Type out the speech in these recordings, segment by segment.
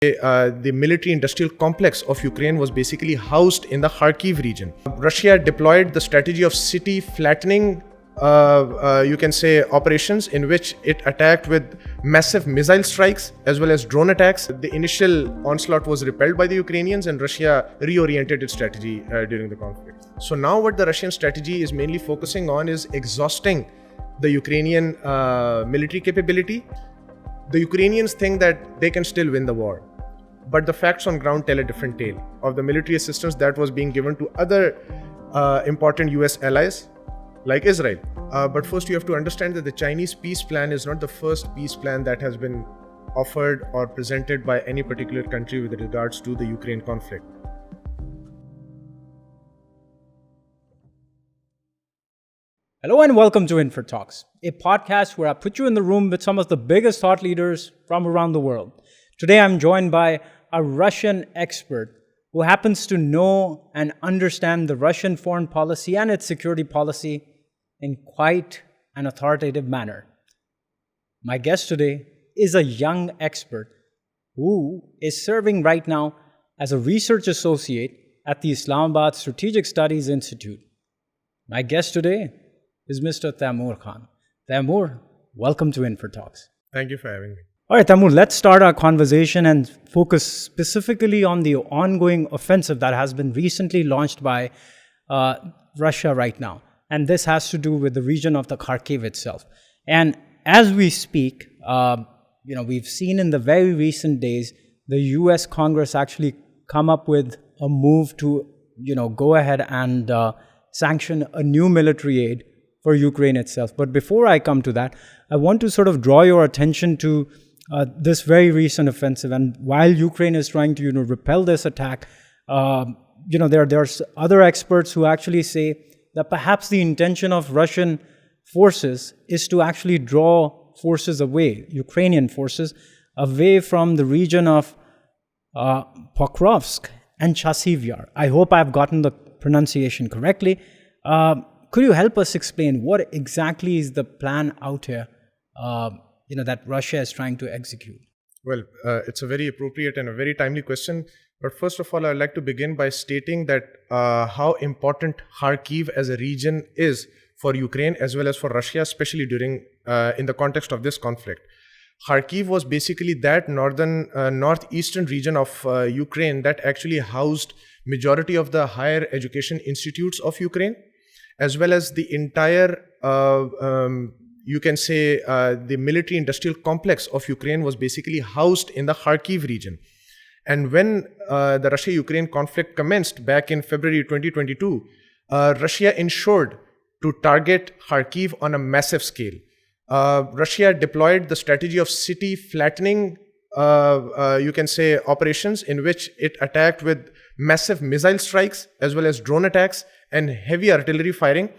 The military-industrial complex of Ukraine was basically housed in the Kharkiv region. Russia deployed the strategy of city flattening, you can say, operations in which it attacked with massive missile strikes as well as drone attacks. The initial onslaught was repelled by the Ukrainians, and Russia reoriented its strategy during the conflict. So now what the Russian strategy is mainly focusing on is exhausting the Ukrainian military capability. The Ukrainians think that they can still win the war, but the facts on ground tell a different tale of the military assistance that was being given to other important US allies like Israel. But first you have to understand that the Chinese peace plan is not the first peace plan that has been offered or presented by any particular country with regards to the Ukraine conflict. Hello and welcome to InferTalks, a podcast where I put you in the room with some of the biggest thought leaders from around the world. Today I'm joined by a Russian expert who happens to know and understand the Russian foreign policy and its security policy in quite an authoritative manner. My guest today is a young expert who is serving right now as a research associate at the Islamabad Strategic Studies Institute. My guest today is Mr. Taimur Khan. Taimur, welcome to InferTalks. Thank you for having me. All right, Taimur, let's start our conversation and focus specifically on the ongoing offensive that has been recently launched by Russia right now. And this has to do with the region of the Kharkiv itself. And as we speak, we've seen in the very recent days, the US Congress actually come up with a move to, go ahead and sanction a new military aid for Ukraine itself. But before I come to that, I want to sort of draw your attention to this very recent offensive. And while Ukraine is trying to, repel this attack, there's other experts who actually say that perhaps the intention of Russian forces is to actually draw forces away, Ukrainian forces, away from the region of Pokrovsk and Chasiv Yar. I hope I've gotten the pronunciation correctly. Could you help us explain what exactly is the plan out here, that Russia is trying to execute? Well, it's a very appropriate and a very timely question. But first of all, I'd like to begin by stating that how important Kharkiv as a region is for Ukraine as well as for Russia, especially in the context of this conflict. Kharkiv was basically that northeastern region of Ukraine that actually housed majority of the higher education institutes of Ukraine, as well as the entire, the military-industrial complex of Ukraine was basically housed in the Kharkiv region. And when the Russia-Ukraine conflict commenced back in February 2022, Russia ensured to target Kharkiv on a massive scale. Russia deployed the strategy of city flattening, operations in which it attacked with massive missile strikes as well as drone attacks and heavy artillery firing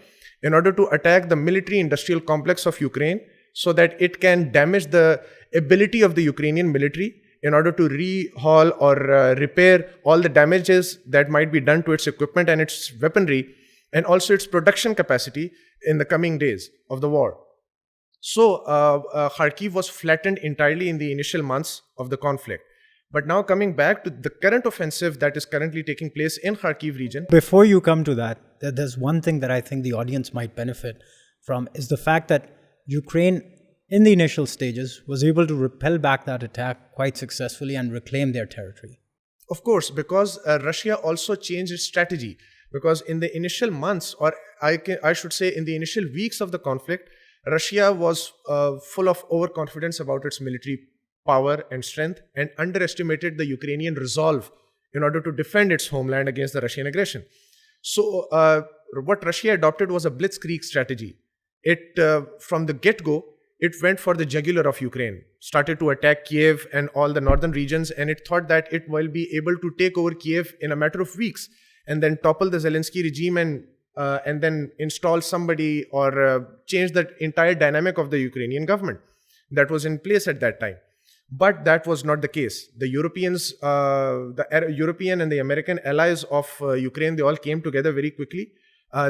in order to attack the military-industrial complex of Ukraine so that it can damage the ability of the Ukrainian military in order to rehaul or repair all the damages that might be done to its equipment and its weaponry, and also its production capacity in the coming days of the war. So Kharkiv was flattened entirely in the initial months of the conflict. But now coming back to the current offensive that is currently taking place in Kharkiv region. Before you come to that, there's one thing that I think the audience might benefit from is the fact that Ukraine, in the initial stages, was able to repel back that attack quite successfully and reclaim their territory. Of course, because Russia also changed its strategy. Because in the initial months, or I should say in the initial weeks of the conflict, Russia was full of overconfidence about its military power and strength and underestimated the Ukrainian resolve in order to defend its homeland against the Russian aggression. So what Russia adopted was a blitzkrieg strategy. It from the get-go, it went for the jugular of Ukraine, started to attack Kiev and all the northern regions, and it thought that it will be able to take over Kiev in a matter of weeks and then topple the Zelensky regime and then install somebody or change the entire dynamic of the Ukrainian government that was in place at that time. But that was not the case. The Europeans, the European and the American allies of Ukraine, they all came together very quickly.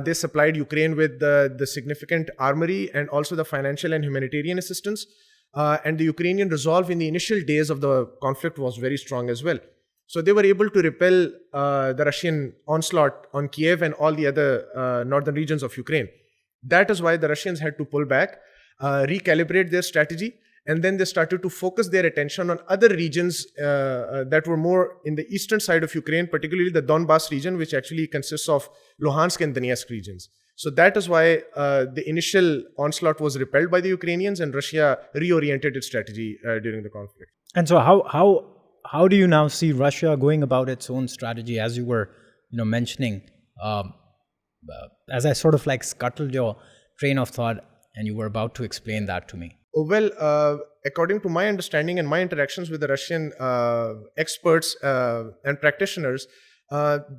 They supplied Ukraine with the significant armory and also the financial and humanitarian assistance. and the Ukrainian resolve in the initial days of the conflict was very strong as well. So they were able to repel the Russian onslaught on Kiev and all the other northern regions of Ukraine. That is why the Russians had to pull back, recalibrate their strategy, and then they started to focus their attention on other regions that were more in the eastern side of Ukraine, particularly the Donbass region, which actually consists of Luhansk and Donetsk regions. So that is why the initial onslaught was repelled by the Ukrainians, and Russia reoriented its strategy during the conflict. And so how do you now see Russia going about its own strategy, as you were mentioning, as I sort of like scuttled your train of thought and you were about to explain that to me? Well, according to my understanding and my interactions with the Russian experts and practitioners,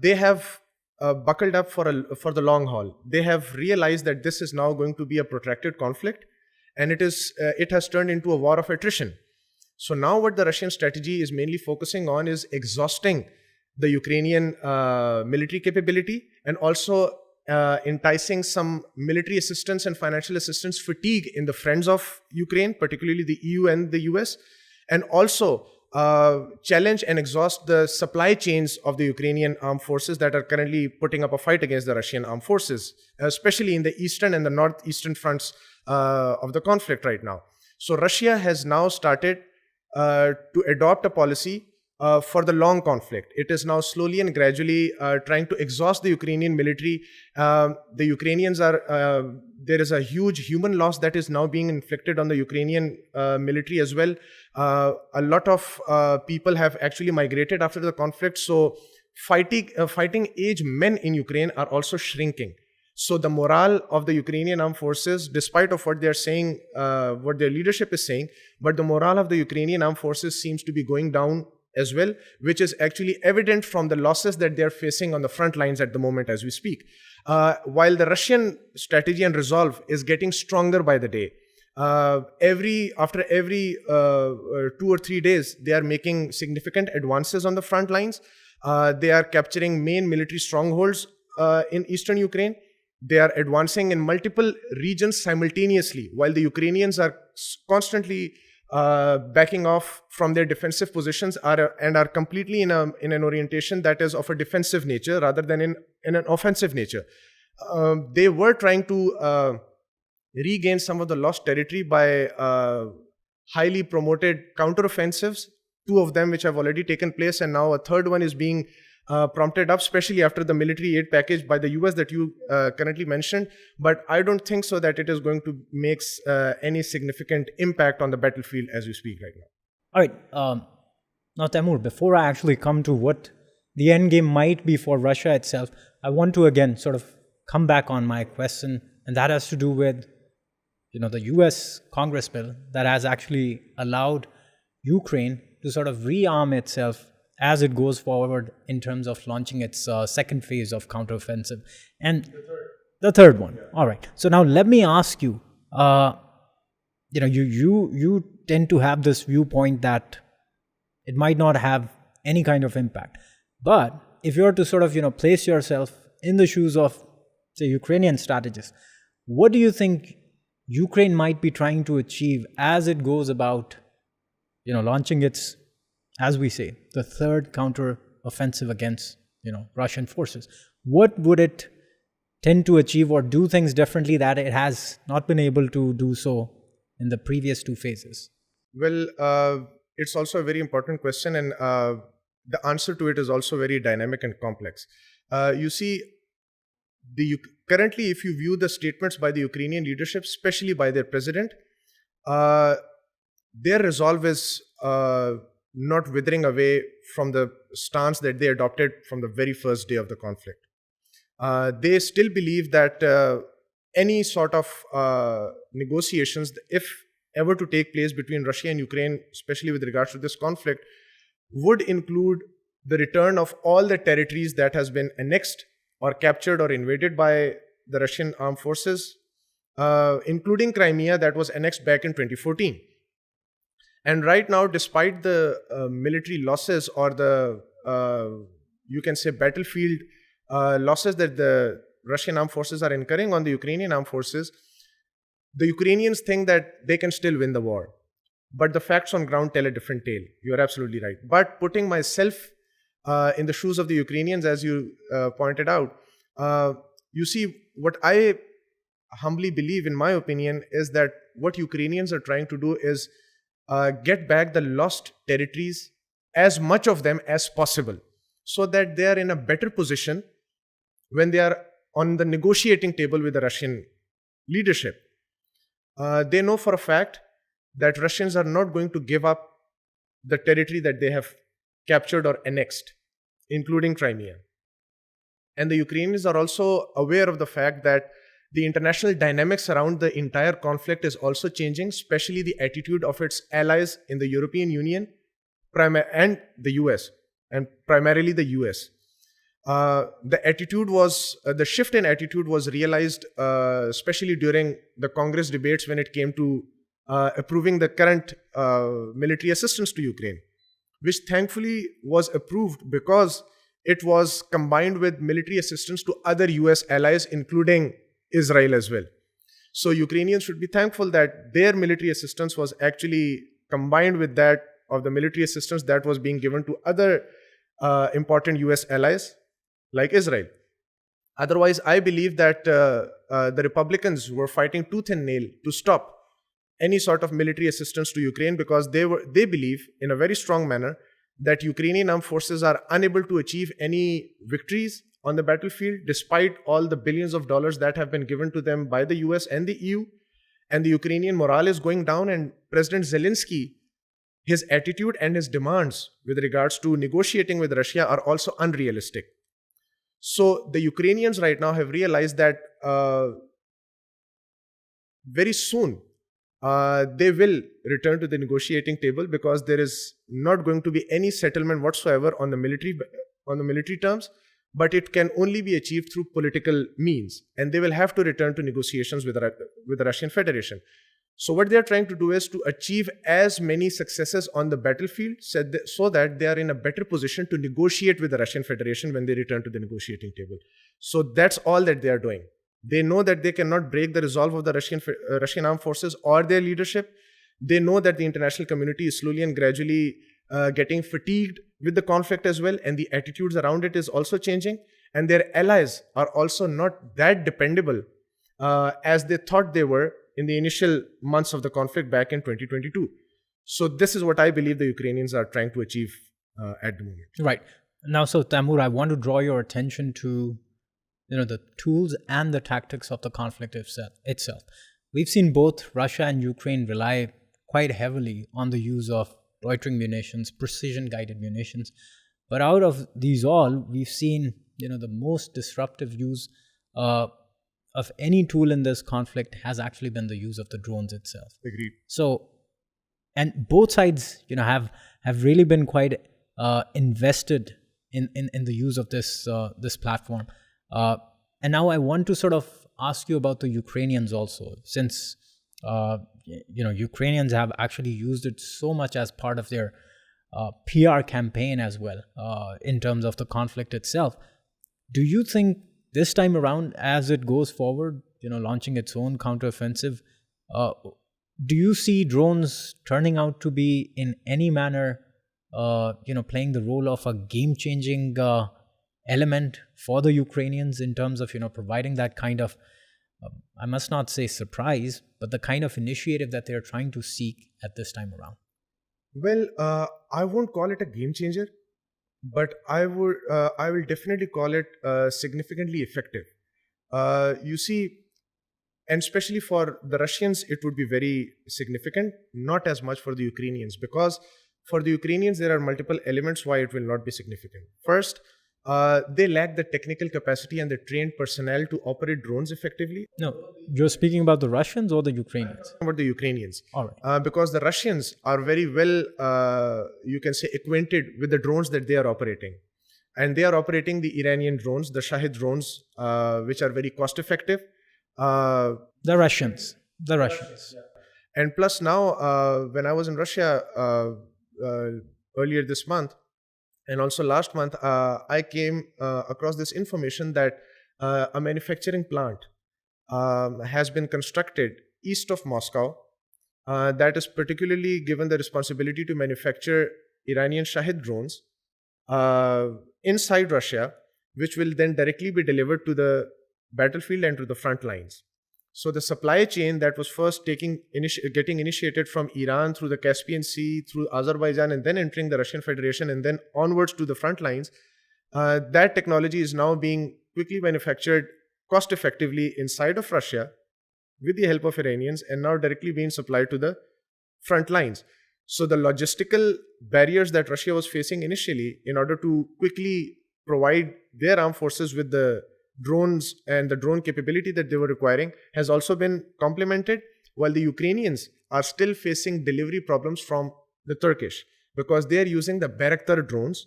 they have buckled up for the long haul. They have realized that this is now going to be a protracted conflict, and it has turned into a war of attrition. So now what the Russian strategy is mainly focusing on is exhausting the Ukrainian military capability, and also enticing some military assistance and financial assistance fatigue in the friends of Ukraine, particularly the EU and the US, and also challenge and exhaust the supply chains of the Ukrainian armed forces that are currently putting up a fight against the Russian armed forces, especially in the eastern and the northeastern fronts of the conflict right now. So Russia has now started to adopt a policy for the long conflict. It is now slowly and gradually trying to exhaust the Ukrainian military. The Ukrainians there is a huge human loss that is now being inflicted on the Ukrainian military as well. A lot of people have actually migrated after the conflict. So fighting age men in Ukraine are also shrinking. So the morale of the Ukrainian armed forces, despite of what they're saying, what their leadership is saying, but the morale of the Ukrainian armed forces seems to be going down as well, which is actually evident from the losses that they're facing on the front lines at the moment as we speak. While the Russian strategy and resolve is getting stronger by the day, after every 2 or 3 days, they are making significant advances on the front lines. They are capturing main military strongholds in eastern Ukraine. They are advancing in multiple regions simultaneously, while the Ukrainians are constantly backing off from their defensive positions and are completely in an orientation that is of a defensive nature rather than in an offensive nature. They were trying to regain some of the lost territory by highly promoted counteroffensives, 2 of them which have already taken place, and now a third one is being prompted up, especially after the military aid package by the US that you currently mentioned. But I don't think so that it is going to make any significant impact on the battlefield as we speak right now. All right. Now, Taimur, before I actually come to what the end game might be for Russia itself, I want to again sort of come back on my question, and that has to do with the US Congress bill that has actually allowed Ukraine to sort of rearm itself as it goes forward in terms of launching its second phase of counteroffensive. And the third one. Yeah. All right. So now let me ask you, you tend to have this viewpoint that it might not have any kind of impact. But if you were to sort of, place yourself in the shoes of, say, Ukrainian strategists, what do you think Ukraine might be trying to achieve as it goes about, launching its, as we say, the third counter-offensive against, Russian forces? What would it tend to achieve or do things differently that it has not been able to do so in the previous 2 phases? Well, it's also a very important question, and the answer to it is also very dynamic and complex. You see, currently, if you view the statements by the Ukrainian leadership, especially by their president, their resolve is not withering away from the stance that they adopted from the very first day of the conflict. They still believe that any sort of negotiations, if ever to take place between Russia and Ukraine, especially with regards to this conflict, would include the return of all the territories that has been annexed or captured or invaded by the Russian armed forces, including Crimea that was annexed back in 2014. And right now, despite the military losses or the, you can say, battlefield losses that the Russian armed forces are incurring on the Ukrainian armed forces, the Ukrainians think that they can still win the war. but the facts on ground tell a different tale. You are absolutely right. But putting myself in the shoes of the Ukrainians, as you pointed out, you see, what I humbly believe, in my opinion, is that what Ukrainians are trying to do is get back the lost territories, as much of them as possible, so that they are in a better position when they are on the negotiating table with the Russian leadership. They know for a fact that Russians are not going to give up the territory that they have captured or annexed, including Crimea. And the Ukrainians are also aware of the fact that the international dynamics around the entire conflict is also changing, especially the attitude of its allies in the European Union and the US, and primarily the US. The shift in attitude was realized, especially during the Congress debates when it came to approving the current military assistance to Ukraine, which thankfully was approved because it was combined with military assistance to other US allies, including Israel as well. So Ukrainians should be thankful that their military assistance was actually combined with that of the military assistance that was being given to other important US allies like Israel. Otherwise, I believe that the Republicans were fighting tooth and nail to stop any sort of military assistance to Ukraine, because they believe in a very strong manner that Ukrainian armed forces are unable to achieve any victories on the battlefield despite all the billions of dollars that have been given to them by the US and the EU. And the Ukrainian morale is going down, and President Zelensky, his attitude and his demands with regards to negotiating with Russia are also unrealistic. So the Ukrainians right now have realized that very soon they will return to the negotiating table, because there is not going to be any settlement whatsoever on the military terms, but it can only be achieved through political means, and they will have to return to negotiations with the Russian Federation. So what they are trying to do is to achieve as many successes on the battlefield so that they are in a better position to negotiate with the Russian Federation when they return to the negotiating table. So that's all that they are doing. They know that they cannot break the resolve of the Russian armed forces or their leadership. They know that the international community is slowly and gradually getting fatigued with the conflict as well, and the attitudes around it is also changing, and their allies are also not that dependable as they thought they were in the initial months of the conflict back in 2022. So this is what I believe the Ukrainians are trying to achieve at the moment. Right. Now, so Taimur, I want to draw your attention to the tools and the tactics of the conflict itself. We've seen both Russia and Ukraine rely quite heavily on the use of loitering munitions, precision-guided munitions. But out of these all, we've seen the most disruptive use of any tool in this conflict has actually been the use of the drones itself. Agreed. So, and both sides, have really been quite invested in the use of this platform. And now I want to sort of ask you about the Ukrainians also, since Ukrainians have actually used it so much as part of their PR campaign as well, in terms of the conflict itself. Do you think this time around, as it goes forward, launching its own counteroffensive, do you see drones turning out to be in any manner, playing the role of a game-changing element for the Ukrainians in terms of, providing that kind of, I must not say surprise, but the kind of initiative that they're trying to seek at this time around? Well, I won't call it a game changer, but I will definitely call it significantly effective. You see, and especially for the Russians, it would be very significant, not as much for the Ukrainians, because for the Ukrainians, there are multiple elements why it will not be significant. First, they lack the technical capacity and the trained personnel to operate drones effectively. No, you're speaking about the Russians or the Ukrainians? About the Ukrainians. All right. Because the Russians are very well, you can say, acquainted with the drones that they are operating. And they are operating the Iranian drones, the Shahid drones, which are very cost effective. The Russians. And plus now, when I was in Russia earlier this month, and also last month, I came across this information that a manufacturing plant has been constructed east of Moscow, that is particularly given the responsibility to manufacture Iranian Shahid drones uh, inside Russia, which will then directly be delivered to the battlefield and to the front lines. So the supply chain that was first getting initiated from Iran through the Caspian Sea, through Azerbaijan, and then entering the Russian Federation, and then onwards to the front lines, that technology is now being quickly manufactured cost effectively inside of Russia with the help of Iranians, and now directly being supplied to the front lines. So the logistical barriers that Russia was facing initially in order to quickly provide their armed forces with the drones and the drone capability that they were requiring has also been complemented, while the Ukrainians are still facing delivery problems from the Turkish because they are using the Bayraktar drones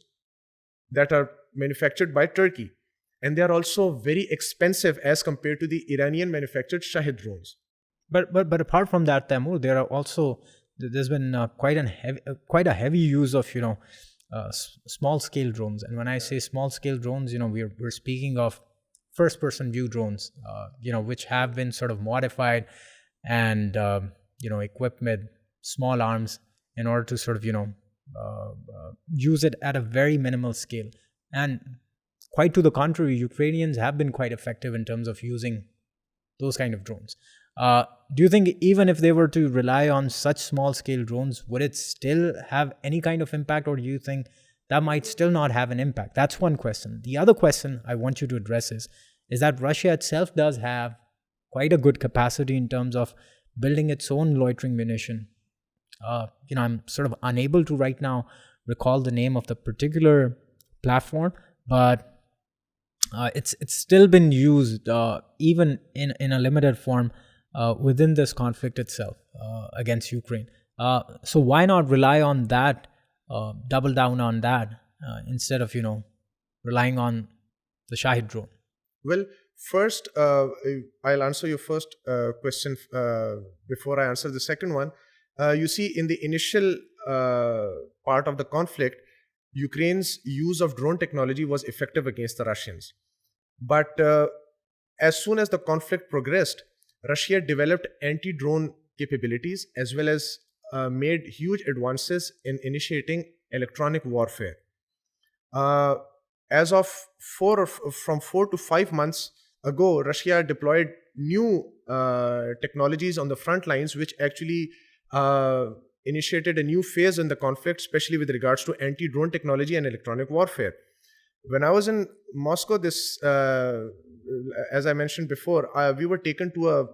that are manufactured by Turkey, and they are also very expensive as compared to the Iranian manufactured Shahid drones. But apart from that, Taimur, there are also there's been quite a heavy use of small scale drones. And when I say small scale drones, we're speaking of first person view drones, which have been sort of modified and equipped with small arms in order to sort of use it at a very minimal scale. And quite to the contrary, Ukrainians have been quite effective in terms of using those kind of drones. Do you think even if they were to rely on such small scale drones, would it still have any kind of impact, or do you think that might still not have an impact? That's one question. The other question I want you to address is that Russia itself does have quite a good capacity in terms of building its own loitering munition. I'm sort of unable to right now recall the name of the particular platform, but it's still been used even in a limited form within this conflict itself against Ukraine. So why not rely on that, double down on that instead of relying on the Shahid drone? Well, first, I'll answer your first question before I answer the second one. You see, in the initial part of the conflict, Ukraine's use of drone technology was effective against the Russians. But as soon as the conflict progressed, Russia developed anti-drone capabilities as well as made huge advances in initiating electronic warfare. As of from 4 to 5 months ago, Russia deployed new technologies on the front lines, which actually initiated a new phase in the conflict, especially with regards to anti-drone technology and electronic warfare. When I was in Moscow, as I mentioned before, we were taken to a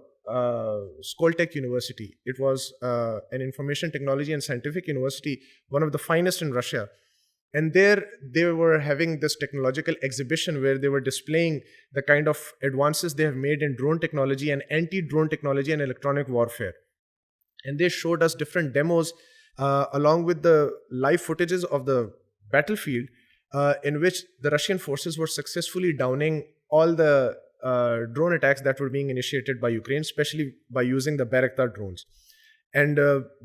Skoltech University. It was an information technology and scientific university, one of the finest in Russia. And there they were having this technological exhibition where they were displaying the kind of advances they have made in drone technology and anti-drone technology and electronic warfare. And they showed us different demos along with the live footages of the battlefield in which the Russian forces were successfully downing all the drone attacks that were being initiated by Ukraine, especially by using the Bayraktar drones. And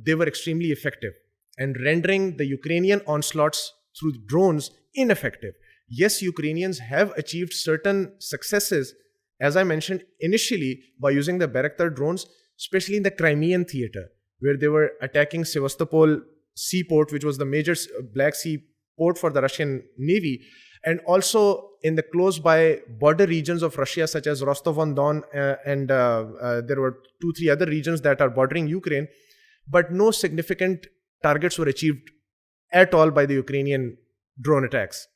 they were extremely effective and rendering the Ukrainian onslaughts through drones ineffective. Yes, Ukrainians have achieved certain successes, as I mentioned initially, by using the Bayraktar drones, especially in the Crimean theater, where they were attacking Sevastopol seaport, which was the major Black Sea port for the Russian Navy, and also in the close by border regions of Russia, such as Rostov-on-Don, and there were 2-3 other regions that are bordering Ukraine, but no significant targets were achieved at all by the Ukrainian drone attacks.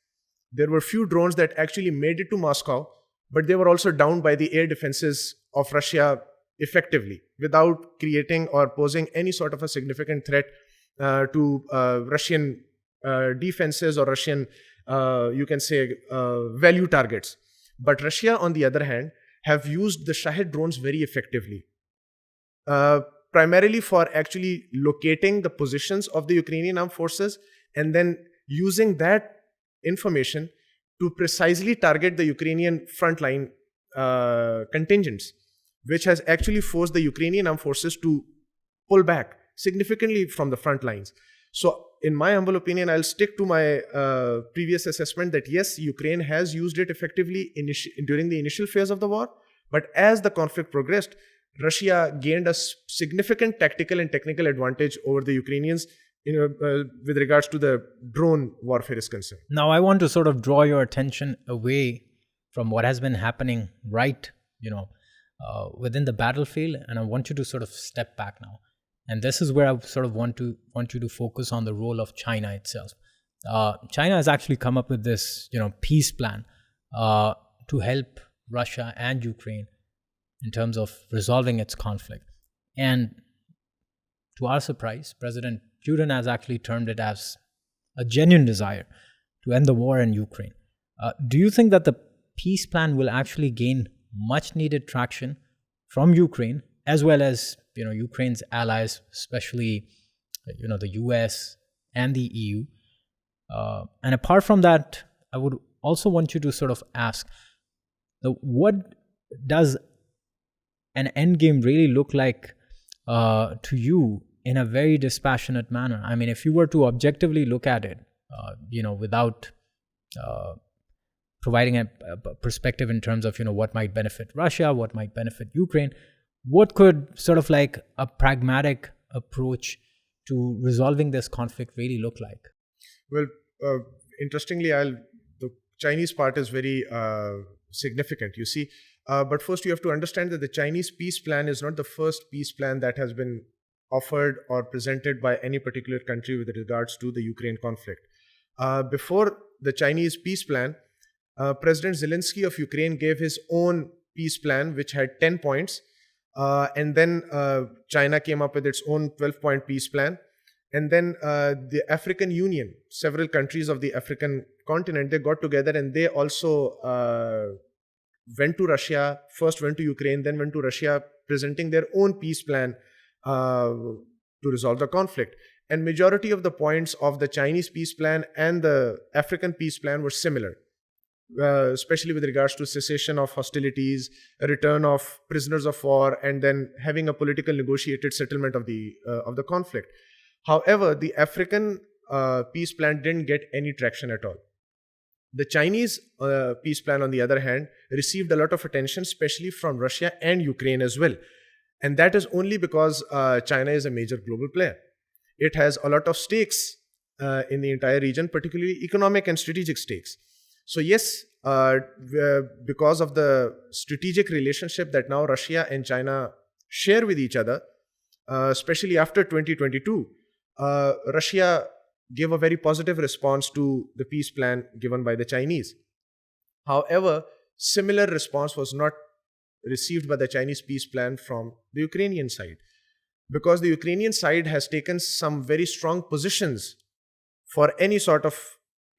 There were few drones that actually made it to Moscow, but they were also downed by the air defenses of Russia effectively, without creating or posing any sort of a significant threat to Russian defenses or Russian, you can say, value targets. But Russia, on the other hand, have used the Shahid drones very effectively, primarily for actually locating the positions of the Ukrainian armed forces and then using that information to precisely target the Ukrainian frontline contingents, which has actually forced the Ukrainian armed forces to pull back significantly from the front lines. So, in my humble opinion, I'll stick to my previous assessment that yes, Ukraine has used it effectively during the initial phase of the war, but as the conflict progressed, Russia gained a significant tactical and technical advantage over the Ukrainians with regards to the drone warfare is concerned. Now, I want to sort of draw your attention away from what has been happening right, within the battlefield, and I want you to sort of step back now. And this is where I sort of want you to focus on the role of China itself. China has actually come up with this, peace plan to help Russia and Ukraine in terms of resolving its conflict. And to our surprise, President Putin has actually termed it as a genuine desire to end the war in Ukraine. Do you think that the peace plan will actually gain much needed traction from Ukraine, as well as Ukraine's allies, especially the US and the EU? And apart from that, I would also want you to sort of ask, what does an end game really look like to you in a very dispassionate manner? I mean, if you were to objectively look at it, without providing a perspective in terms of, what might benefit Russia, what might benefit Ukraine, what could sort of like a pragmatic approach to resolving this conflict really look like? Well, interestingly, the Chinese part is very significant, you see. But first, you have to understand that the Chinese peace plan is not the first peace plan that has been offered or presented by any particular country with regards to the Ukraine conflict. Before the Chinese peace plan, President Zelensky of Ukraine gave his own peace plan, which had 10 points. And then China came up with its own 12-point peace plan. And then the African Union, several countries of the African continent, they got together and they also went to Russia, first went to Ukraine, then went to Russia, presenting their own peace plan to resolve the conflict. And majority of the points of the Chinese peace plan and the African peace plan were similar, especially with regards to cessation of hostilities, a return of prisoners of war, and then having a political negotiated settlement of the conflict. However, the African peace plan didn't get any traction at all. The Chinese peace plan, on the other hand, received a lot of attention, especially from Russia and Ukraine as well. And that is only because China is a major global player. It has a lot of stakes in the entire region, particularly economic and strategic stakes. So yes, because of the strategic relationship that now Russia and China share with each other, especially after 2022, Russia gave a very positive response to the peace plan given by the Chinese. However, similar response was not received by the Chinese peace plan from the Ukrainian side, because the Ukrainian side has taken some very strong positions for any sort of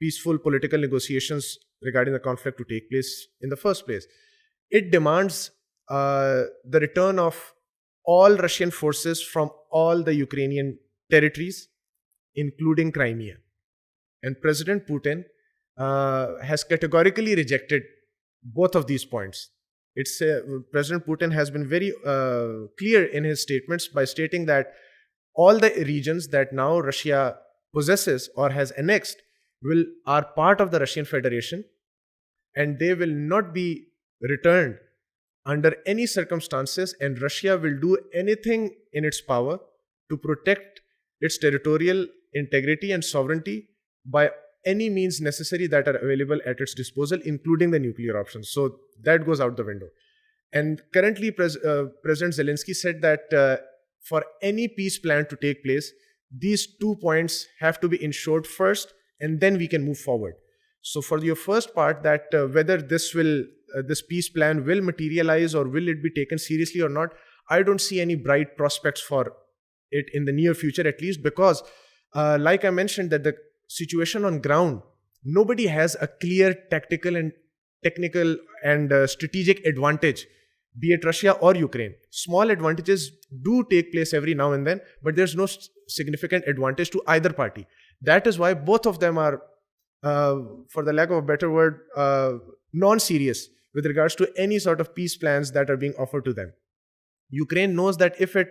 peaceful political negotiations regarding the conflict to take place in the first place. It demands the return of all Russian forces from all the Ukrainian territories, including Crimea. And President Putin has categorically rejected both of these points. President Putin has been very clear in his statements by stating that all the regions that now Russia possesses or has annexed are part of the Russian Federation, and they will not be returned under any circumstances, and Russia will do anything in its power to protect its territorial integrity and sovereignty by any means necessary that are available at its disposal, including the nuclear options. So that goes out the window. And currently, President Zelensky said that for any peace plan to take place, these 2 points have to be ensured first, and then we can move forward. So for your first part, that whether this peace plan will materialize or will it be taken seriously or not, I don't see any bright prospects for it in the near future, at least, because like I mentioned, that the situation on ground, nobody has a clear tactical and technical and strategic advantage, be it Russia or Ukraine. Small advantages do take place every now and then, but there's no significant advantage to either party. That is why both of them are, for the lack of a better word, non-serious with regards to any sort of peace plans that are being offered to them. Ukraine knows that if it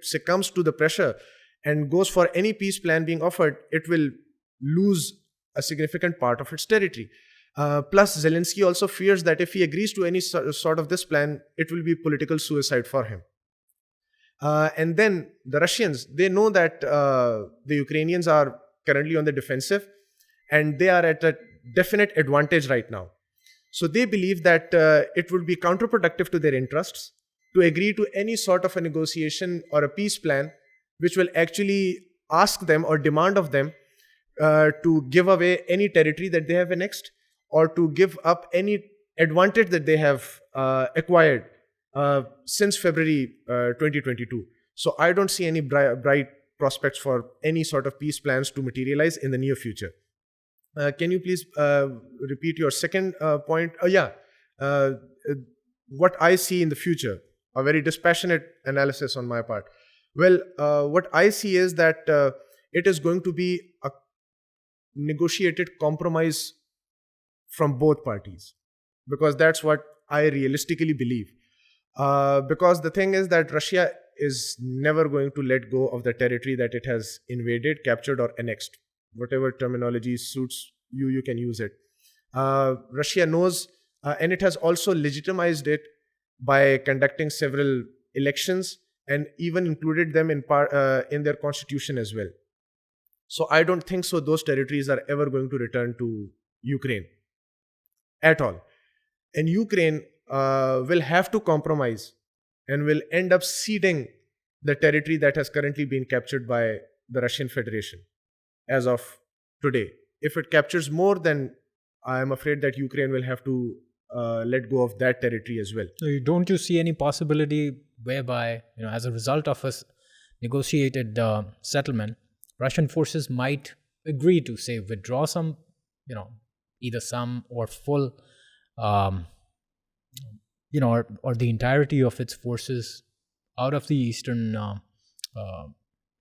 succumbs to the pressure and goes for any peace plan being offered, it will lose a significant part of its territory. Plus, Zelensky also fears that if he agrees to any sort of this plan, it will be political suicide for him. And then the Russians, they know that the Ukrainians are currently on the defensive and they are at a definite advantage right now. So they believe that it would be counterproductive to their interests to agree to any sort of a negotiation or a peace plan which will actually ask them or demand of them to give away any territory that they have annexed or to give up any advantage that they have acquired since February 2022. So I don't see any bright prospects for any sort of peace plans to materialize in the near future. Can you please repeat your second point? What I see in the future, a very dispassionate analysis on my part. Well, what I see is that it is going to be a negotiated compromise from both parties, because that's what I realistically believe. Because the thing is that Russia is never going to let go of the territory that it has invaded, captured, or annexed. Whatever terminology suits you, you can use it. Russia knows, and it has also legitimized it by conducting several elections and even included them in their constitution as well. So I don't think so those territories are ever going to return to Ukraine at all. And Ukraine will have to compromise and will end up ceding the territory that has currently been captured by the Russian Federation as of today. If it captures more, then I am afraid that Ukraine will have to let go of that territory as well. So don't you see any possibility whereby, as a result of a negotiated settlement, Russian forces might agree to, say, withdraw some, either some or full, or the entirety of its forces out of the eastern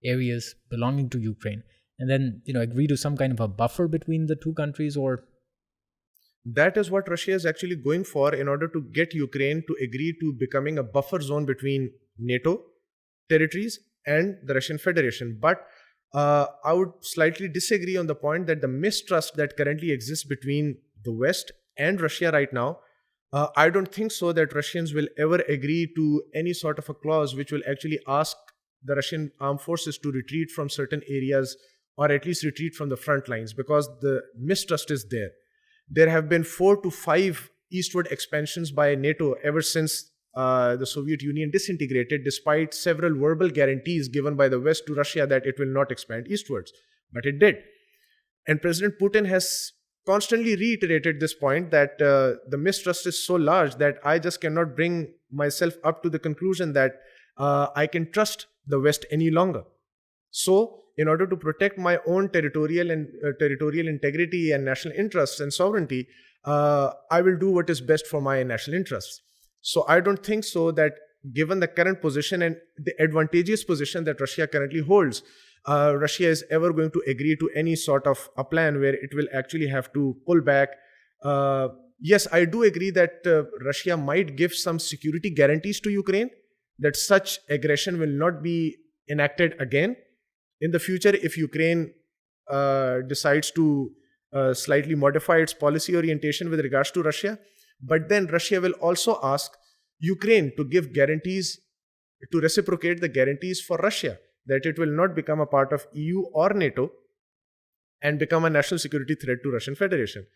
areas belonging to Ukraine, and then, agree to some kind of a buffer between the two countries? Or that is what Russia is actually going for in order to get Ukraine to agree to becoming a buffer zone between NATO territories and the Russian Federation. But I would slightly disagree on the point that the mistrust that currently exists between the West and Russia right now, I don't think so that Russians will ever agree to any sort of a clause which will actually ask the Russian armed forces to retreat from certain areas or at least retreat from the front lines, because the mistrust is there. There have been 4 to 5 eastward expansions by NATO ever since the Soviet Union disintegrated, despite several verbal guarantees given by the West to Russia that it will not expand eastwards. But it did. And President Putin has constantly reiterated this point that the mistrust is so large that I just cannot bring myself up to the conclusion that I can trust the West any longer. So, in order to protect my own territorial integrity and national interests and sovereignty, I will do what is best for my national interests. So I don't think so that, given the current position and the advantageous position that Russia currently holds, Russia is ever going to agree to any sort of a plan where it will actually have to pull back. Yes, I do agree that Russia might give some security guarantees to Ukraine that such aggression will not be enacted again in the future if Ukraine decides to slightly modify its policy orientation with regards to Russia. But then Russia will also ask Ukraine to give guarantees, to reciprocate the guarantees for Russia, that it will not become a part of EU or NATO and become a national security threat to Russian Federation,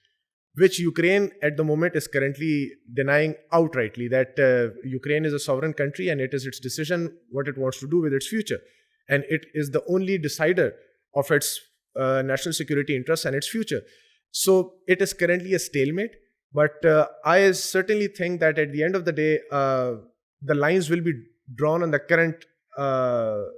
which Ukraine at the moment is currently denying outrightly, that Ukraine is a sovereign country and it is its decision what it wants to do with its future. And it is the only decider of its national security interests and its future. So it is currently a stalemate. But I certainly think that at the end of the day, the lines will be drawn on the current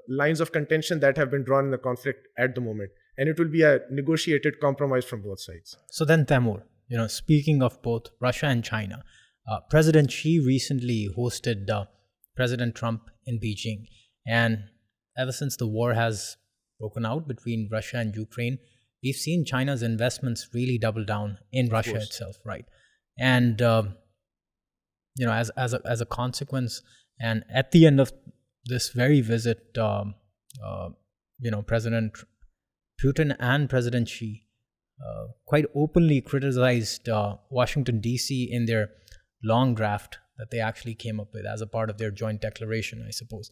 lines of contention that have been drawn in the conflict at the moment. And it will be a negotiated compromise from both sides. So then, Taimur, speaking of both Russia and China, President Xi recently hosted President Trump in Beijing. And ever since the war has broken out between Russia and Ukraine, we've seen China's investments really double down in Russia itself, right? And as a consequence, and at the end of this very visit, President Putin and President Xi quite openly criticized Washington, D.C. in their long draft that they actually came up with as a part of their joint declaration, I suppose.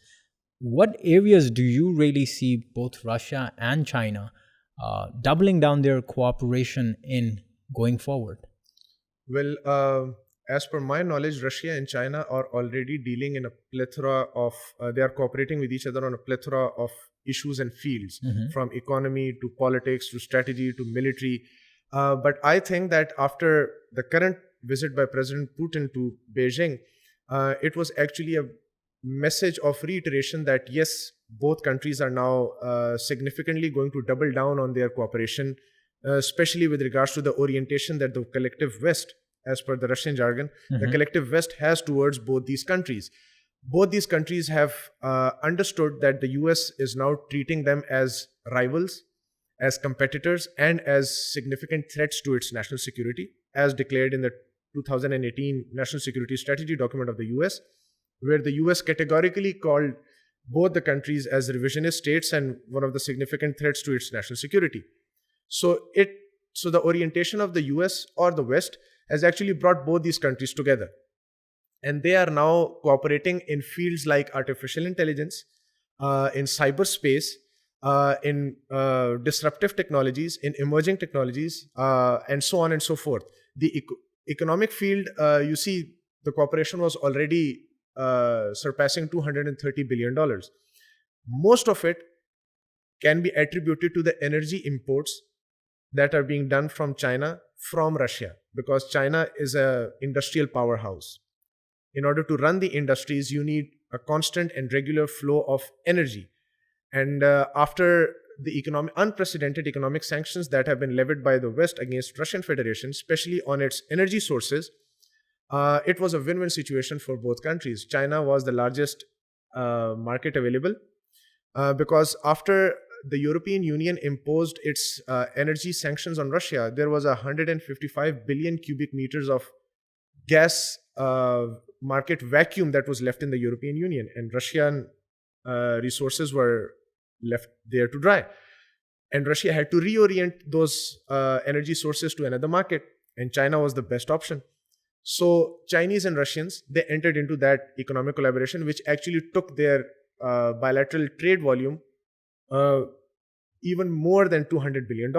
What areas do you really see both Russia and China doubling down their cooperation in going forward? Well, as per my knowledge, Russia and China are already dealing in a plethora of, they are cooperating with each other on a plethora of issues and fields, from economy to politics to strategy to military. But I think that after the current visit by President Putin to Beijing, it was actually a message of reiteration that yes, both countries are now significantly going to double down on their cooperation, especially with regards to the orientation that the collective West, as per the Russian jargon, the collective West has towards both these countries. Both these countries have understood that the US is now treating them as rivals, as competitors, and as significant threats to its national security, as declared in the 2018 National Security Strategy document of the US, where the US categorically called both the countries as revisionist states and one of the significant threats to its national security. So the orientation of the US or the West has actually brought both these countries together. And they are now cooperating in fields like artificial intelligence, in cyberspace, in disruptive technologies, in emerging technologies, and so on and so forth. The economic field, you see, the cooperation was already surpassing $230 billion. Most of it can be attributed to the energy imports that are being done from China, from Russia, because China is an industrial powerhouse. In order to run the industries, you need a constant and regular flow of energy. And after the unprecedented economic sanctions that have been levied by the West against Russian Federation, especially on its energy sources, it was a win-win situation for both countries. China was the largest market available because after the European Union imposed its energy sanctions on Russia, there was 155 billion cubic meters of gas market vacuum that was left in the European Union, and Russian resources were left there to dry. And Russia had to reorient those energy sources to another market, and China was the best option. So Chinese and Russians, they entered into that economic collaboration, which actually took their bilateral trade volume even more than $200 billion.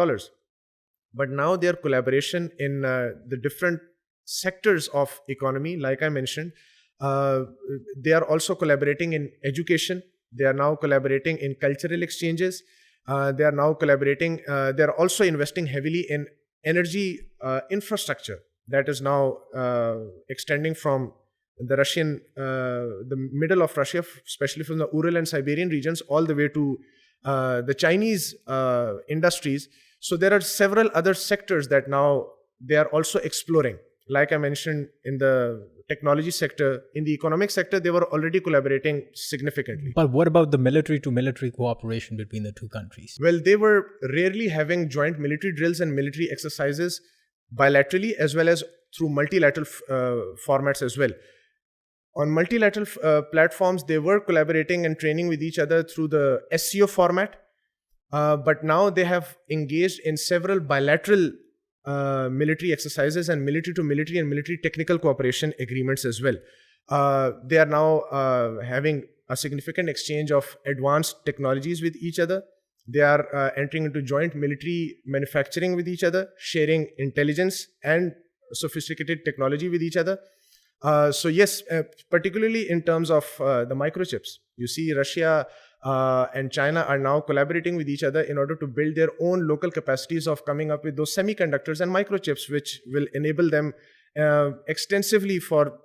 But now their collaboration in the different sectors of economy, like I mentioned, they are also collaborating in education. They are now collaborating in cultural exchanges. They are now collaborating. They are also investing heavily in energy infrastructure that is now extending from the middle of Russia, especially from the Ural and Siberian regions, all the way to the Chinese industries. So there are several other sectors that now they are also exploring. Like I mentioned, in the technology sector, in the economic sector, they were already collaborating significantly. But what about the military to military cooperation between the two countries? Well, they were rarely having joint military drills and military exercises bilaterally, as well as through multilateral formats as well. On multilateral platforms, they were collaborating and training with each other through the SCO format. But now they have engaged in several bilateral military exercises and military to military and military technical cooperation agreements as well. They are now having a significant exchange of advanced technologies with each other. They are entering into joint military manufacturing with each other, sharing intelligence and sophisticated technology with each other. So yes, particularly in terms of the microchips, you see Russia and China are now collaborating with each other in order to build their own local capacities of coming up with those semiconductors and microchips, which will enable them extensively for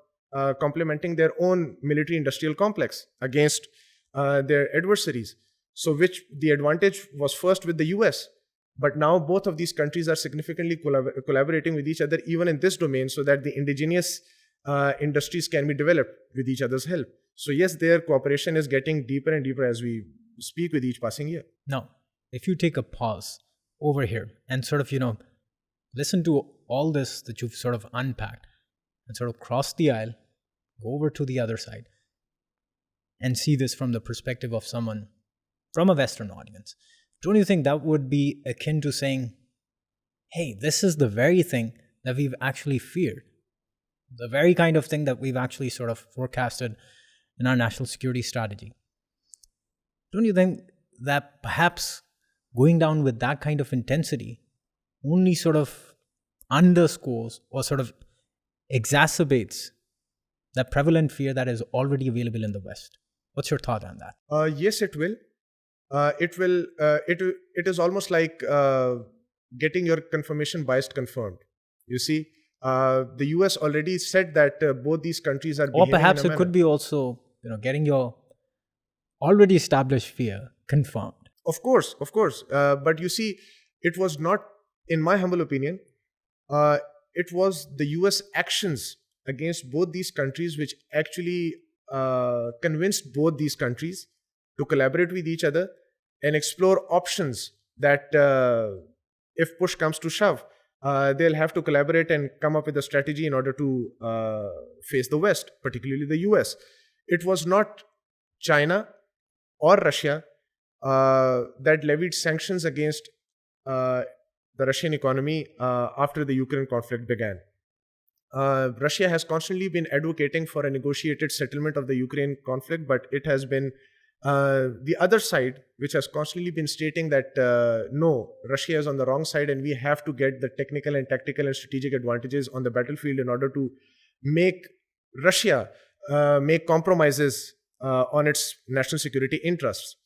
complementing their own military industrial complex against their adversaries. So which the advantage was first with the US. But now both of these countries are significantly collaborating with each other even in this domain, so that the indigenous industries can be developed with each other's help. So yes, their cooperation is getting deeper and deeper as we speak with each passing year. Now, if you take a pause over here and sort of, listen to all this that you've sort of unpacked and sort of cross the aisle, go over to the other side and see this from the perspective of someone from a Western audience, don't you think that would be akin to saying hey, this is the very thing that we've actually feared, the very kind of thing that we've actually sort of forecasted in our national security strategy. Don't you think that perhaps going down with that kind of intensity only sort of underscores or sort of exacerbates that prevalent fear that is already available in the West? What's your thought on that? Yes, it will. It will. It is almost like getting your confirmation bias confirmed. You see, the U.S. already said that both these countries are Or behaving perhaps in a it could manner. be also, getting your already established fear confirmed. Of course, of course. But you see, it was not, in my humble opinion, uh, it was the US actions against both these countries which actually convinced both these countries to collaborate with each other and explore options that, if push comes to shove, they'll have to collaborate and come up with a strategy in order to face the West, particularly the US. It was not China or Russia that levied sanctions against the Russian economy after the Ukraine conflict began. Russia has constantly been advocating for a negotiated settlement of the Ukraine conflict, but it has been the other side which has constantly been stating that no, Russia is on the wrong side and we have to get the technical and tactical and strategic advantages on the battlefield in order to make Russia make compromises on its national security interests.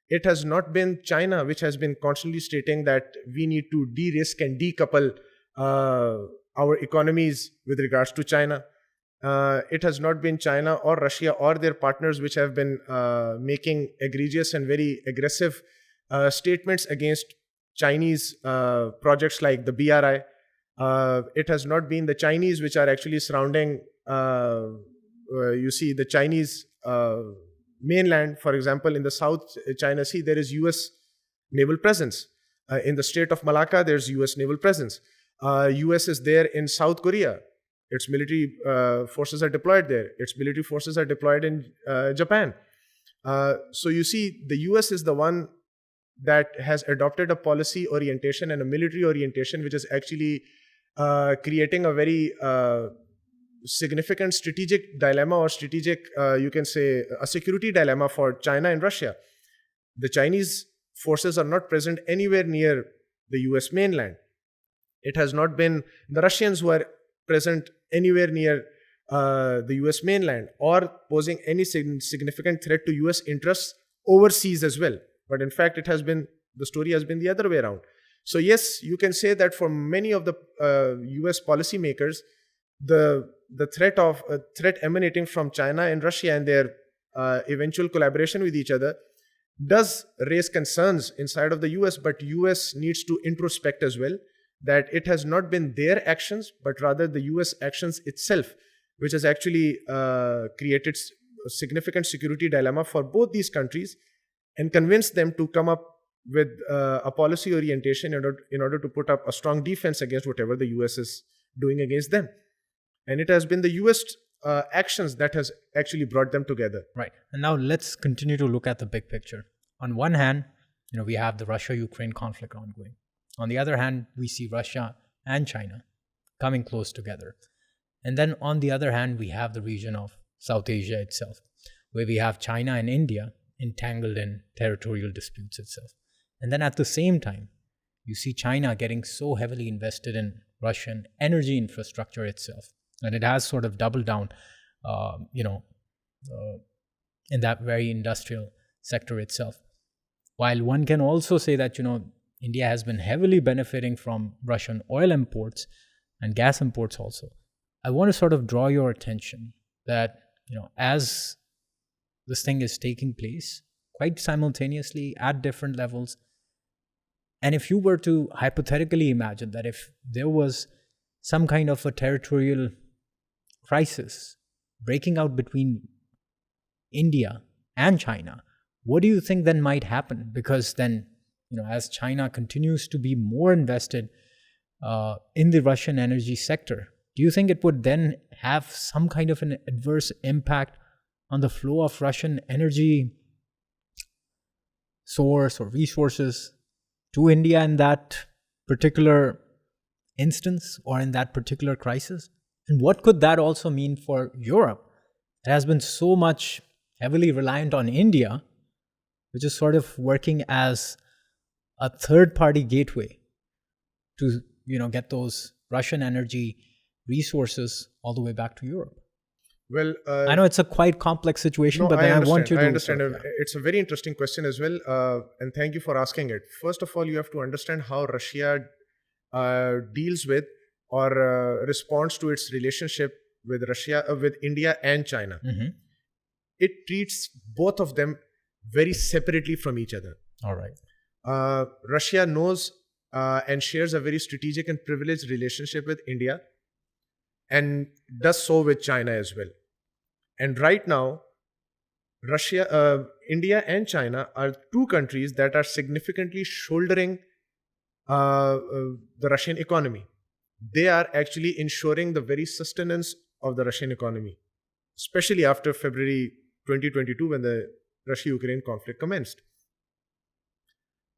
It has not been China which has been constantly stating that we need to de-risk and decouple our economies with regards to China. It has not been China or Russia or their partners which have been making egregious and very aggressive statements against Chinese projects like the BRI. It has not been the Chinese which are actually surrounding, you see, the Chinese mainland. For example, in the South China Sea, there is US naval presence. In the state of Malacca, there's US naval presence. US is there in South Korea. Its military forces are deployed there. Its military forces are deployed in Japan. So you see, the US is the one that has adopted a policy orientation and a military orientation, which is actually creating a very significant strategic dilemma, or strategic, you can say, a security dilemma for China and Russia. The Chinese forces are not present anywhere near the US mainland. It has not been the Russians who are present anywhere near the US mainland or posing any significant threat to US interests overseas as well. But in fact, the story has been the other way around. So yes, you can say that for many of the US policymakers, the threat emanating from China and Russia and their eventual collaboration with each other does raise concerns inside of the US, but US needs to introspect as well, that it has not been their actions, but rather the US actions itself, which has actually created a significant security dilemma for both these countries and convinced them to come up with a policy orientation in order to put up a strong defense against whatever the US is doing against them. And it has been the US actions that has actually brought them together. Right. And now let's continue to look at the big picture. On one hand, we have the Russia-Ukraine conflict ongoing. On the other hand, we see Russia and China coming close together. And then on the other hand, we have the region of South Asia itself, where we have China and India entangled in territorial disputes itself. And then at the same time, you see China getting so heavily invested in Russian energy infrastructure itself. And it has sort of doubled down, in that very industrial sector itself. While one can also say that, India has been heavily benefiting from Russian oil imports and gas imports also. I want to sort of draw your attention that, as this thing is taking place quite simultaneously at different levels, and if you were to hypothetically imagine that if there was some kind of a territorial crisis breaking out between India and China, what do you think then might happen? Because then, as China continues to be more invested in the Russian energy sector, do you think it would then have some kind of an adverse impact on the flow of Russian energy source or resources to India in that particular instance or in that particular crisis? And what could that also mean for Europe? It has been so much heavily reliant on India, which is sort of working as a third-party gateway to get those Russian energy resources all the way back to Europe. Well, I know it's a quite complex situation, but then I want you to... I understand. It's a very interesting question as well, and thank you for asking it. First of all, you have to understand how Russia deals with or responds to its relationship with with India and China. It treats both of them very separately from each other. All right. Russia knows and shares a very strategic and privileged relationship with India, and does so with China as well. And right now, India and China are two countries that are significantly shouldering the Russian economy. They are actually ensuring the very sustenance of the Russian economy, especially after February 2022 when the Russia-Ukraine conflict commenced.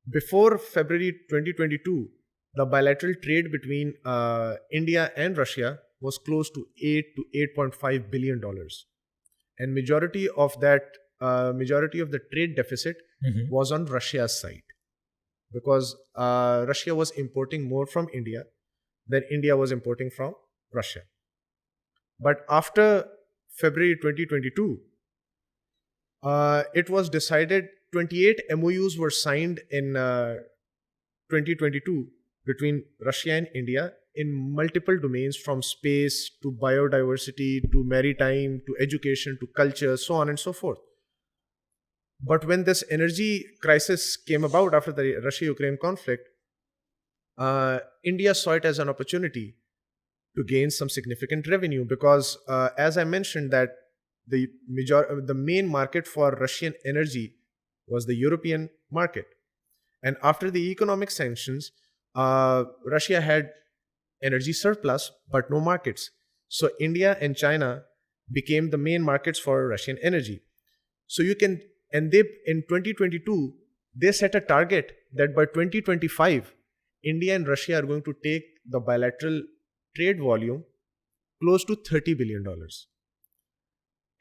Before February 2022, the bilateral trade between India and Russia was close to $8 to $8.5 billion. And majority of the trade deficit was on Russia's side, because Russia was importing more from India than India was importing from Russia. But after February 2022, it was decided 28 MOUs were signed in 2022 between Russia and India in multiple domains, from space to biodiversity to maritime to education to culture, so on and so forth. But when this energy crisis came about after the Russia-Ukraine conflict, India saw it as an opportunity to gain some significant revenue, because as I mentioned, that the main market for Russian energy was the European market. And after the economic sanctions, Russia had energy surplus but no markets. So India and China became the main markets for Russian energy. So in 2022, they set a target that by 2025, India and Russia are going to take the bilateral trade volume close to $30 billion.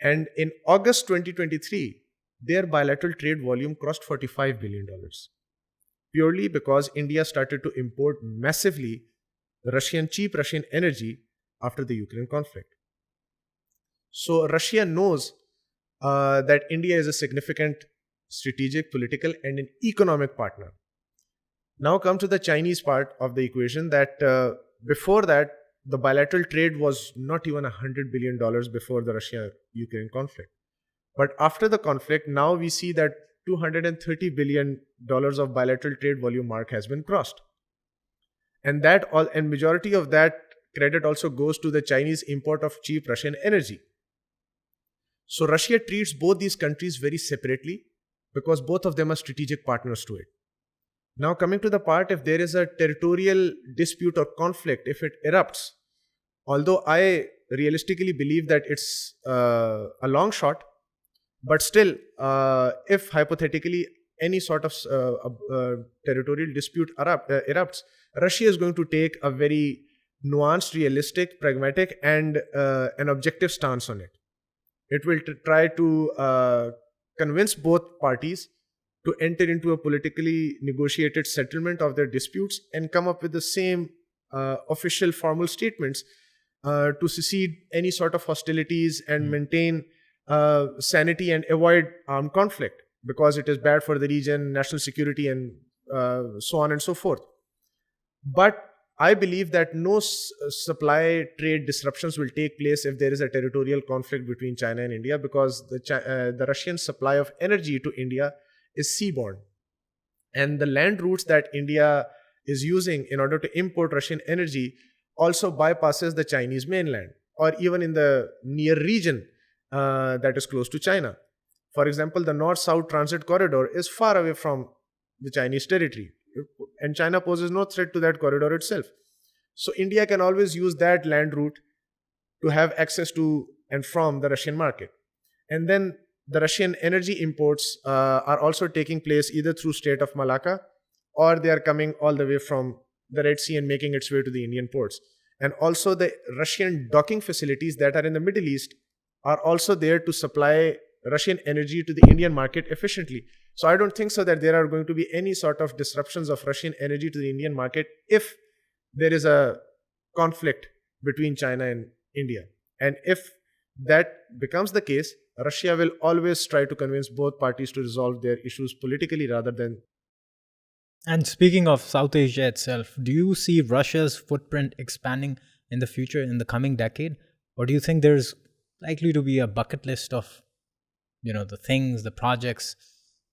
And in August 2023, their bilateral trade volume crossed $45 billion. Purely because India started to import massively cheap Russian energy after the Ukraine conflict. So Russia knows that India is a significant strategic, political, and an economic partner. Now come to the Chinese part of the equation, that before that, the bilateral trade was not even $100 billion before the Russia-Ukraine conflict. But after the conflict, now we see that $230 billion of bilateral trade volume mark has been crossed. And majority of that credit also goes to the Chinese import of cheap Russian energy. So Russia treats both these countries very separately, because both of them are strategic partners to it. Now coming to the part, if there is a territorial dispute or conflict, if it erupts, although I realistically believe that it's a long shot, but still, if hypothetically any sort of territorial dispute erupts, Russia is going to take a very nuanced, realistic, pragmatic, and an objective stance on it. It will try to convince both parties to enter into a politically negotiated settlement of their disputes and come up with the same official formal statements to secede any sort of hostilities and maintain sanity and avoid armed conflict, because it is bad for the region, national security, and so on and so forth. But I believe that no supply trade disruptions will take place if there is a territorial conflict between China and India, because the Russian supply of energy to India is seaborne. And the land routes that India is using in order to import Russian energy also bypasses the Chinese mainland, or even in the near region that is close to China. For example, the North-South transit corridor is far away from the Chinese territory, and China poses no threat to that corridor itself. So India can always use that land route to have access to and from the Russian market. And then the Russian energy imports are also taking place either through Strait of Malacca, or they are coming all the way from the Red Sea and making its way to the Indian ports. And also the Russian docking facilities that are in the Middle East are also there to supply Russian energy to the Indian market efficiently. So I don't think so that there are going to be any sort of disruptions of Russian energy to the Indian market if there is a conflict between China and India. And if that becomes the case, Russia will always try to convince both parties to resolve their issues politically rather than. And speaking of South Asia itself, do you see Russia's footprint expanding in the future, in the coming decade? Or do you think there's likely to be a bucket list of, the things, the projects,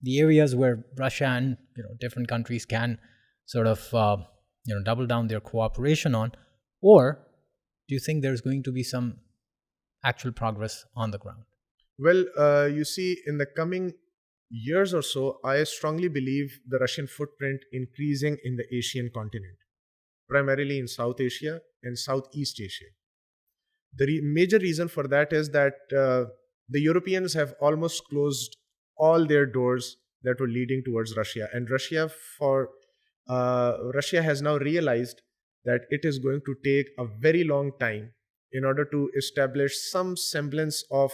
the areas where Russia and, different countries can sort of, double down their cooperation on? Or do you think there's going to be some actual progress on the ground? Well, you see, in the coming years or so, I strongly believe the Russian footprint increasing in the Asian continent, primarily in South Asia and Southeast Asia. The major reason for that is that the Europeans have almost closed all their doors that were leading towards Russia, and Russia has now realized that it is going to take a very long time in order to establish some semblance of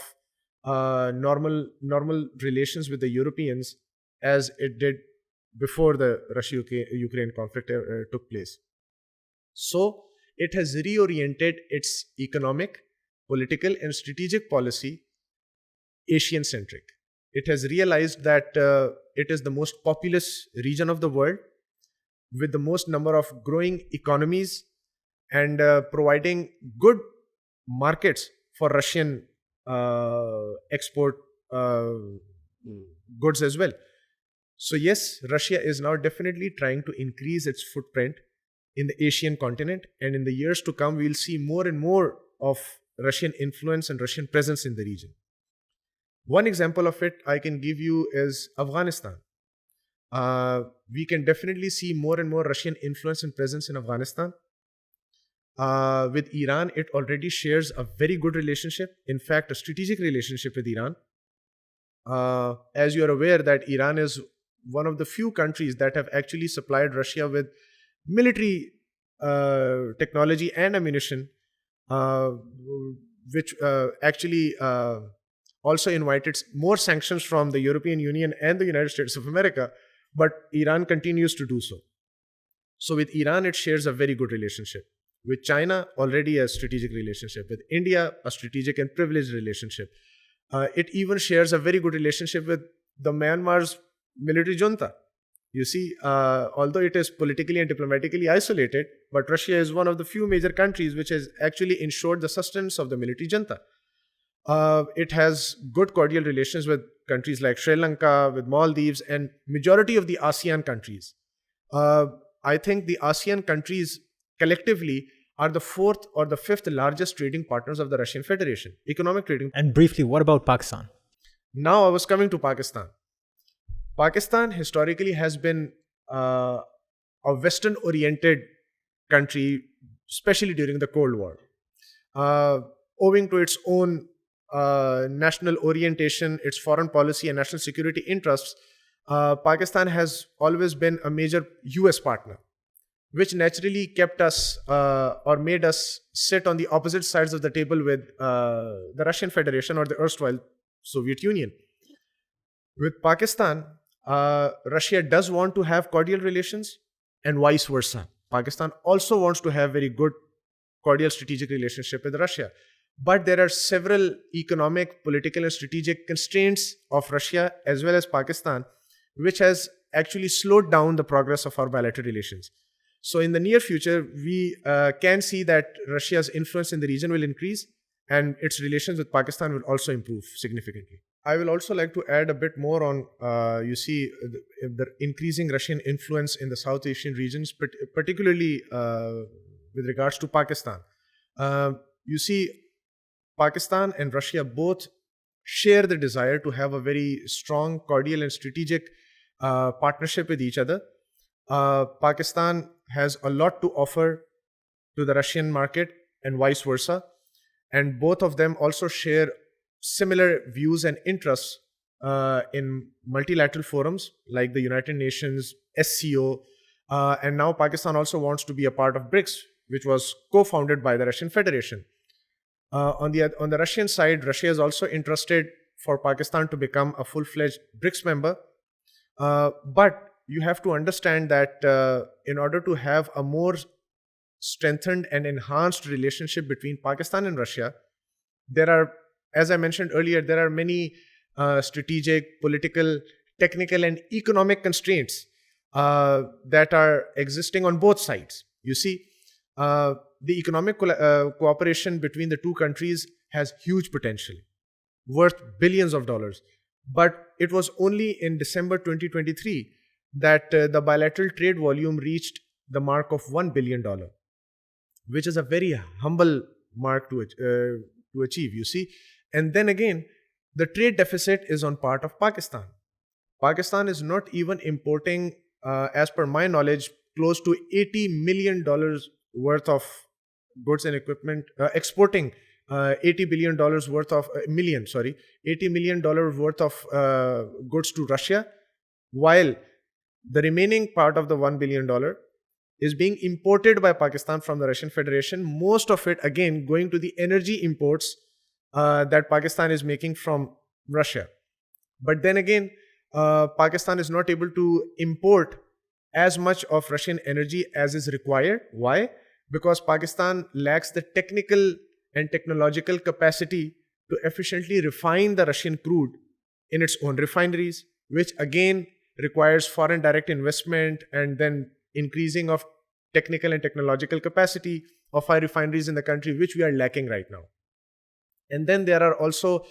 normal relations with the Europeans as it did before the Russia-Ukraine conflict took place. So it has reoriented its economic, political, and strategic policy Asian-centric. It has realized that it is the most populous region of the world with the most number of growing economies and providing good markets for Russian export goods as well. So yes, Russia is now definitely trying to increase its footprint in the Asian continent, and in the years to come, we'll see more and more of Russian influence and Russian presence in the region. One example of it I can give you is Afghanistan. We can definitely see more and more Russian influence and presence in Afghanistan. With Iran, it already shares a very good relationship, in fact, a strategic relationship with Iran. As you are aware that Iran is one of the few countries that have actually supplied Russia with military technology and ammunition, which actually also invited more sanctions from the European Union and the United States of America, but Iran continues to do so. So with Iran, it shares a very good relationship. With China, already a strategic relationship. With India, a strategic and privileged relationship. It even shares a very good relationship with the Myanmar's military junta. You see, although it is politically and diplomatically isolated, but Russia is one of the few major countries which has actually ensured the sustenance of the military junta. It has good cordial relations with countries like Sri Lanka, with Maldives, and majority of the ASEAN countries. I think the ASEAN countries collectively are the fourth or the fifth largest trading partners of the Russian Federation, economic trading. And briefly, what about Pakistan? Now I was coming to Pakistan. Pakistan historically has been a Western-oriented country, especially during the Cold War. Owing to its own national orientation, its foreign policy and national security interests, Pakistan has always been a major US partner, which naturally kept us or made us sit on the opposite sides of the table with the Russian Federation or the erstwhile Soviet Union. With Pakistan, Russia does want to have cordial relations and vice versa. Pakistan also wants to have very good cordial strategic relationship with Russia. But there are several economic, political and strategic constraints of Russia as well as Pakistan, which has actually slowed down the progress of our bilateral relations. So in the near future, we can see that Russia's influence in the region will increase and its relations with Pakistan will also improve significantly. I will also like to add a bit more on, the increasing Russian influence in the South Asian regions, particularly with regards to Pakistan. You see, Pakistan and Russia both share the desire to have a very strong, cordial and strategic partnership with each other. Pakistan has a lot to offer to the Russian market and vice versa. And both of them also share similar views and interests in multilateral forums like the United Nations, SCO, And now Pakistan also wants to be a part of BRICS, which was co-founded by the Russian Federation. On the Russian side, Russia is also interested for Pakistan to become a full-fledged BRICS member. But you have to understand that in order to have a more strengthened and enhanced relationship between Pakistan and Russia, there are, as I mentioned earlier, there are many strategic, political, technical, and economic constraints that are existing on both sides. You see, the economic cooperation between the two countries has huge potential, worth billions of dollars. But it was only in December 2023 that the bilateral trade volume reached the mark of $1 billion, which is a very humble mark to achieve, you see. And then again, the trade deficit is on part of Pakistan. Pakistan is not even importing, as per my knowledge, close to $80 million worth of goods and equipment, exporting $80 billion worth of $80 million worth of goods to Russia, while the remaining part of the $1 billion is being imported by Pakistan from the Russian Federation, most of it again going to the energy imports that Pakistan is making from Russia. But then again, Pakistan is not able to import as much of Russian energy as is required. Why? Because Pakistan lacks the technical and technological capacity to efficiently refine the Russian crude in its own refineries, which again requires foreign direct investment and then increasing of technical and technological capacity of our refineries in the country, which we are lacking right now. And then there are also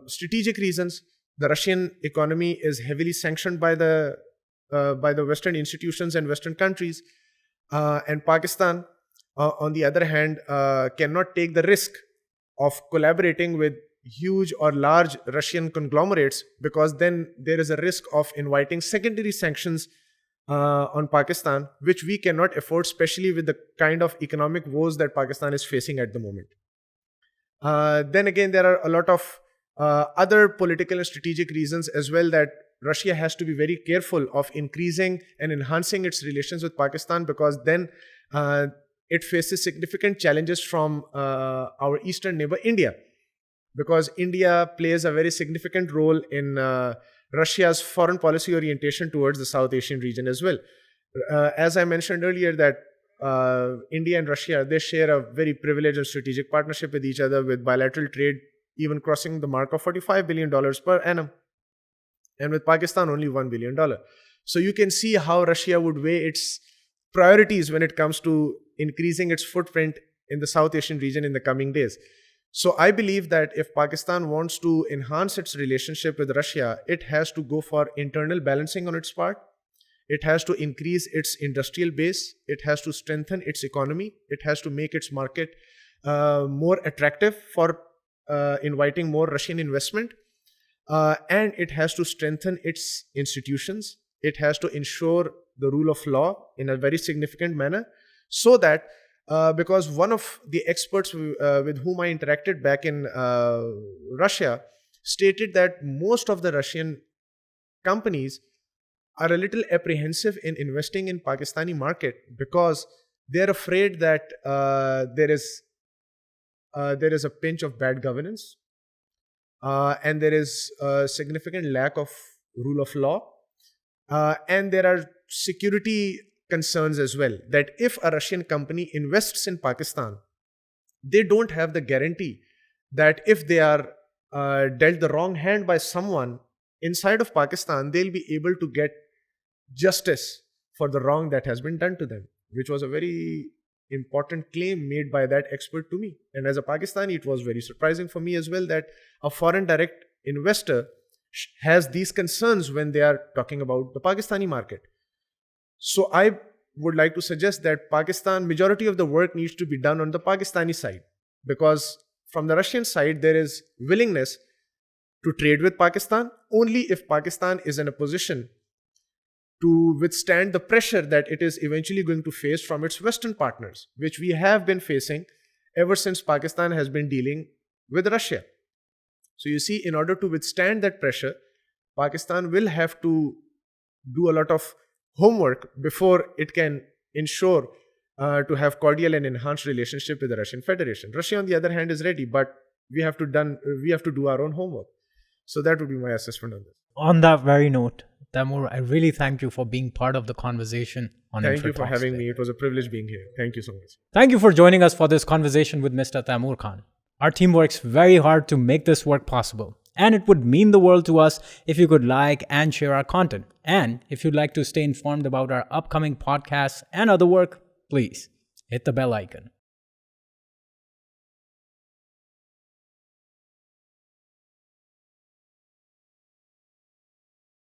strategic reasons. The Russian economy is heavily sanctioned by the Western institutions and Western countries, and Pakistan, on the other hand, cannot take the risk of collaborating with huge or large Russian conglomerates, because then there is a risk of inviting secondary sanctions on Pakistan, which we cannot afford, especially with the kind of economic woes that Pakistan is facing at the moment. Then again, there are a lot of other political and strategic reasons as well, that Russia has to be very careful of increasing and enhancing its relations with Pakistan, because then it faces significant challenges from our eastern neighbor India, because India plays a very significant role in Russia's foreign policy orientation towards the South Asian region as well. As I mentioned earlier, that India and Russia, they share a very privileged and strategic partnership with each other, with bilateral trade even crossing the mark of $45 billion per annum, and with Pakistan only $1 billion. So you can see how Russia would weigh its priorities when it comes to increasing its footprint in the South Asian region in the coming days. So I believe that if Pakistan wants to enhance its relationship with Russia, it has to go for internal balancing on its part. It has to increase its industrial base. It has to strengthen its economy. It has to make its market more attractive for inviting more Russian investment. And it has to strengthen its institutions. It has to ensure the rule of law in a very significant manner, so that because one of the experts with whom I interacted back in Russia stated that most of the Russian companies are a little apprehensive in investing in Pakistani market, because they're afraid that there is a pinch of bad governance, and there is a significant lack of rule of law, and there are security concerns as well, that if a Russian company invests in Pakistan, they don't have the guarantee that if they are dealt the wrong hand by someone inside of Pakistan, they'll be able to get justice for the wrong that has been done to them, which was a very important claim made by that expert to me. And as a Pakistani, it was very surprising for me as well that a foreign direct investor has these concerns when they are talking about the Pakistani market. So I would like to suggest that Pakistan, majority of the work needs to be done on the Pakistani side, because from the Russian side, there is willingness to trade with Pakistan only if Pakistan is in a position to withstand the pressure that it is eventually going to face from its Western partners, which we have been facing ever since Pakistan has been dealing with Russia. So you see, in order to withstand that pressure, Pakistan will have to do a lot of homework before it can ensure to have cordial and enhanced relationship with the Russian Federation. Russia, on the other hand, is ready, but we have to do our own homework. So that would be my assessment on this. On that very note, Taimur, I really thank you for being part of the conversation on Thank you InferTalks for having today. me. It was a privilege being here. Thank you so much. Thank you for joining us for this conversation with Mr. Taimur Khan. Our team works very hard to make this work possible. And it would mean the world to us if you could like and share our content. And if you'd like to stay informed about our upcoming podcasts and other work, please hit the bell icon.